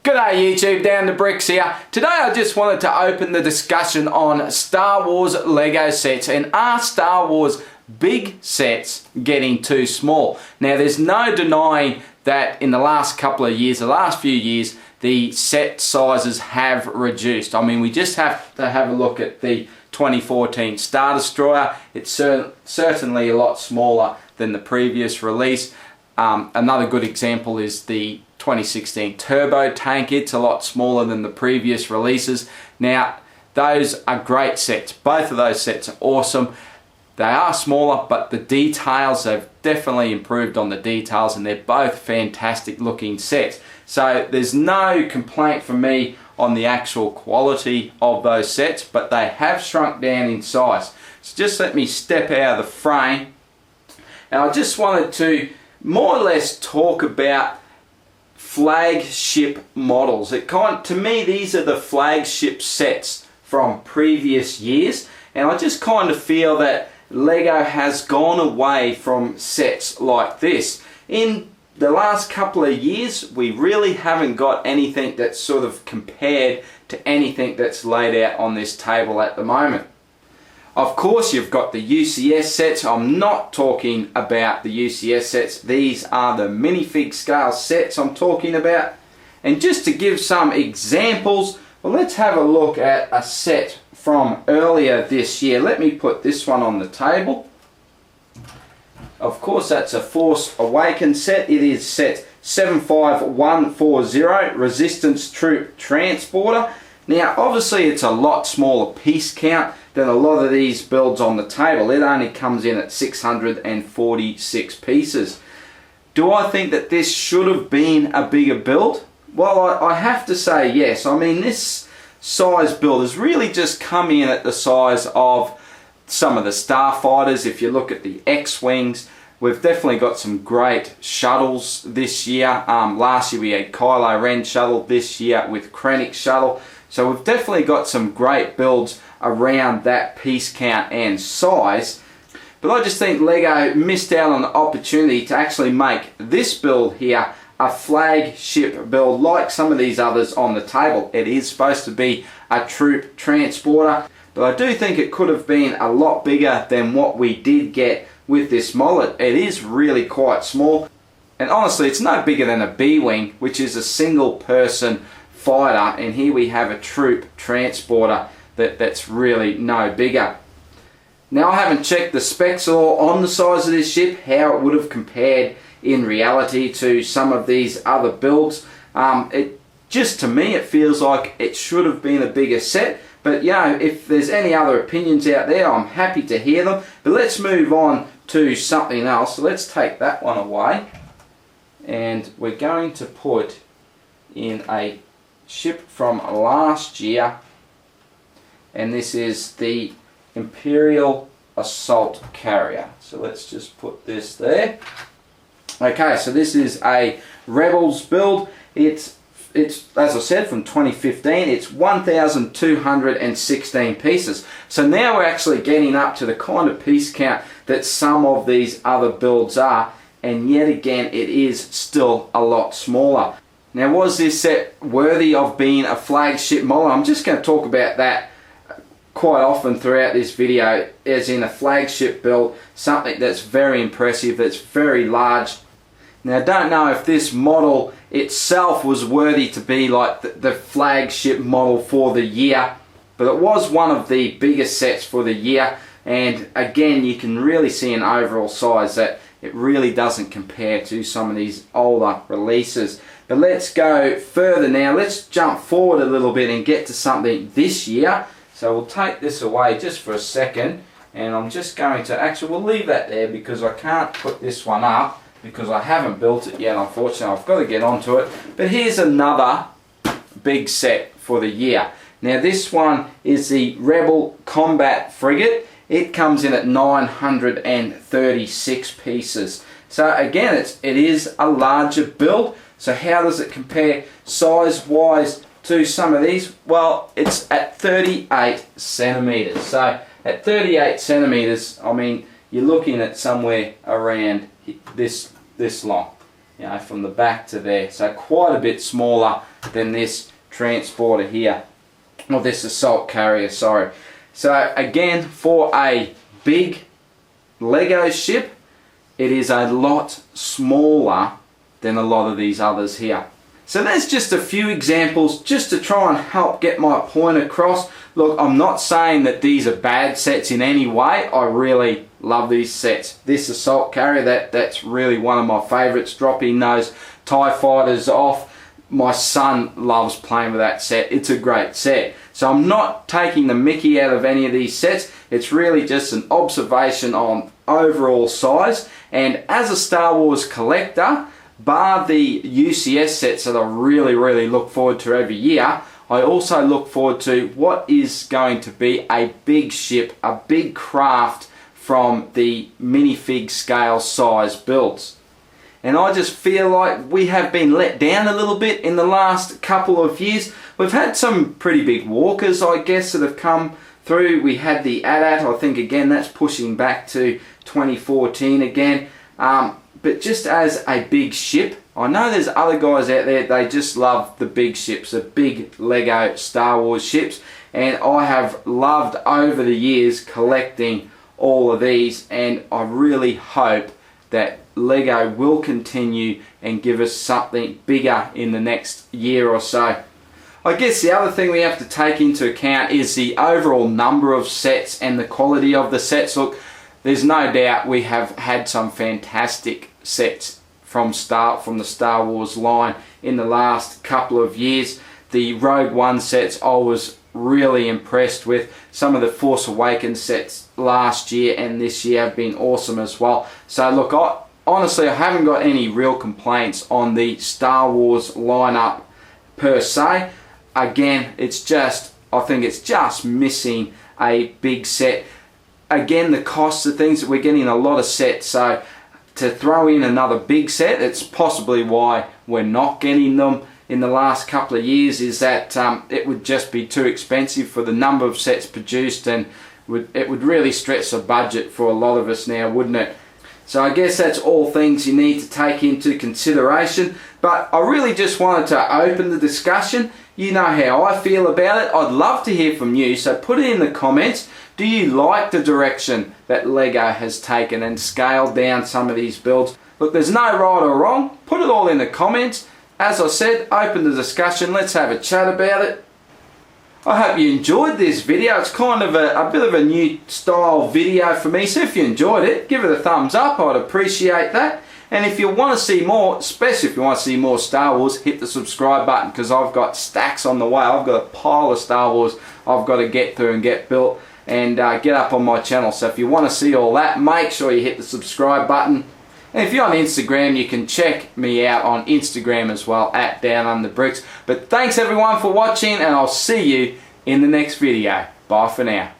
G'day YouTube, Down the Bricks here. Today I just wanted to open the discussion on Star Wars Lego sets, and are Star Wars big sets getting too small? Now there's no denying that in the last couple of years, the last few years, the set sizes have reduced. I mean, we just have to have a look at the 2014 Star Destroyer. It's certainly a lot smaller than the previous release. Another good example is the 2016 Turbo Tank. It's a lot smaller than the previous releases. Now, those are great sets. Both of those sets are awesome. They are smaller, but the details, they've definitely improved on the details, and they're both fantastic looking sets. So there's no complaint from me on the actual quality of those sets, but they have shrunk down in size. So just let me step out of the frame. And I just wanted to more or less talk about flagship models. To me, these are the flagship sets from previous years, and I just kind of feel that Lego has gone away from sets like this. In the last couple of years, we really haven't got anything that's sort of compared to anything that's laid out on this table at the moment. Of course, you've got the UCS sets. I'm not talking about the UCS sets. These are the minifig scale sets I'm talking about. And just to give some examples, well, let's have a look at a set from earlier this year. Let me put this one on the table. Of course, that's a Force Awakens set. It is set 75140, Resistance Troop Transporter. Now, obviously, it's a lot smaller piece count than a lot of these builds on the table. It only comes in at 646 pieces. Do I think that this should have been a bigger build? Well, I have to say yes. I mean, this size build has really just come in at the size of some of the starfighters. If you look at the X-Wings, we've definitely got some great shuttles this year. Last year we had Kylo Ren shuttle, this year with Krennic shuttle. So we've definitely got some great builds around that piece count and size. But I just think Lego missed out on the opportunity to actually make this build here a flagship build like some of these others on the table. It is supposed to be a troop transporter, but I do think it could have been a lot bigger than what we did get with this model. It is really quite small, and honestly it's no bigger than a B-Wing, which is a single person fighter, and here we have a troop transporter that's really no bigger. Now, I haven't checked the specs or on the size of this ship, how it would have compared in reality to some of these other builds. Just to me, it feels like it should have been a bigger set, but you know, if there's any other opinions out there, I'm happy to hear them. But let's move on to something else. So let's take that one away, and we're going to put in a ship from last year, and this is the Imperial Assault Carrier. So let's just put this there. Okay, so this is a Rebels build. It's as I said, from 2015. It's 1,216 pieces. So now we're actually getting up to the kind of piece count that some of these other builds are, and yet again it is still a lot smaller. Now, was this set worthy of being a flagship model? I'm just going to talk about that quite often throughout this video, as in a flagship build, something that's very impressive, that's very large. Now, I don't know if this model itself was worthy to be like the flagship model for the year, but it was one of the biggest sets for the year, and again you can really see an overall size that it really doesn't compare to some of these older releases. But let's go further now. Let's jump forward a little bit and get to something this year. So we'll take this away just for a second, and I'm just going to, actually we'll leave that there because I can't put this one up because I haven't built it yet, unfortunately. I've got to get onto it. But here's another big set for the year. Now this one is the Rebel Combat Frigate. It comes in at 936 pieces. So again, it is a larger build. So how does it compare size-wise to some of these? Well, it's at 38 centimeters. So at 38 centimeters, I mean, you're looking at somewhere around this long. you know, from the back to there. So quite a bit smaller than this transporter here, or this assault carrier, sorry. So again, for a big Lego ship, it is a lot smaller than a lot of these others here. So there's just a few examples just to try and help get my point across. Look, I'm not saying that these are bad sets in any way. I really love these sets. This assault carrier, that's really one of my favorites, dropping those TIE fighters off. My son loves playing with that set. It's a great set. So I'm not taking the mickey out of any of these sets. It's really just an observation on overall size. And as a Star Wars collector, bar the UCS sets that I really look forward to every year, I also look forward to what is going to be a big ship, a big craft from the minifig scale size builds. And I just feel like we have been let down a little bit in the last couple of years. We've had some pretty big walkers, I guess, that have come through. We had the AT-AT, I think again that's pushing back to 2014 again. But just as a big ship, I know there's other guys out there, they just love the big ships, the big Lego Star Wars ships. And I have loved over the years collecting all of these, and I really hope that Lego will continue and give us something bigger in the next year or so. I guess the other thing we have to take into account is the overall number of sets and the quality of the sets. Look, there's no doubt we have had some fantastic sets from the Star Wars line in the last couple of years. The Rogue One sets I was really impressed with. Some of the Force Awakens sets last year and this year have been awesome as well. So look, honestly I haven't got any real complaints on the Star Wars lineup per se. Again, it's just, I think it's just missing a big set. Again, the cost of things, we're getting a lot of sets, so to throw in another big set, it's possibly why we're not getting them in the last couple of years, is that it would just be too expensive for the number of sets produced, and it would really stretch the budget for a lot of us now, wouldn't it? So I guess that's all things you need to take into consideration. But I really just wanted to open the discussion. You know how I feel about it. I'd love to hear from you, so put it in the comments. Do you like the direction that Lego has taken and scaled down some of these builds? Look, there's no right or wrong. Put it all in the comments. As I said, open the discussion. Let's have a chat about it. I hope you enjoyed this video. It's kind of a bit of a new style video for me, so if you enjoyed it, give it a thumbs up. I'd appreciate that. And if you want to see more, especially if you want to see more Star Wars, hit the subscribe button, because I've got stacks on the way. I've got a pile of Star Wars I've got to get through and get built and get up on my channel. So if you want to see all that, make sure you hit the subscribe button. And if you're on Instagram, you can check me out on Instagram as well, at DownUnder. But thanks everyone for watching, and I'll see you in the next video. Bye for now.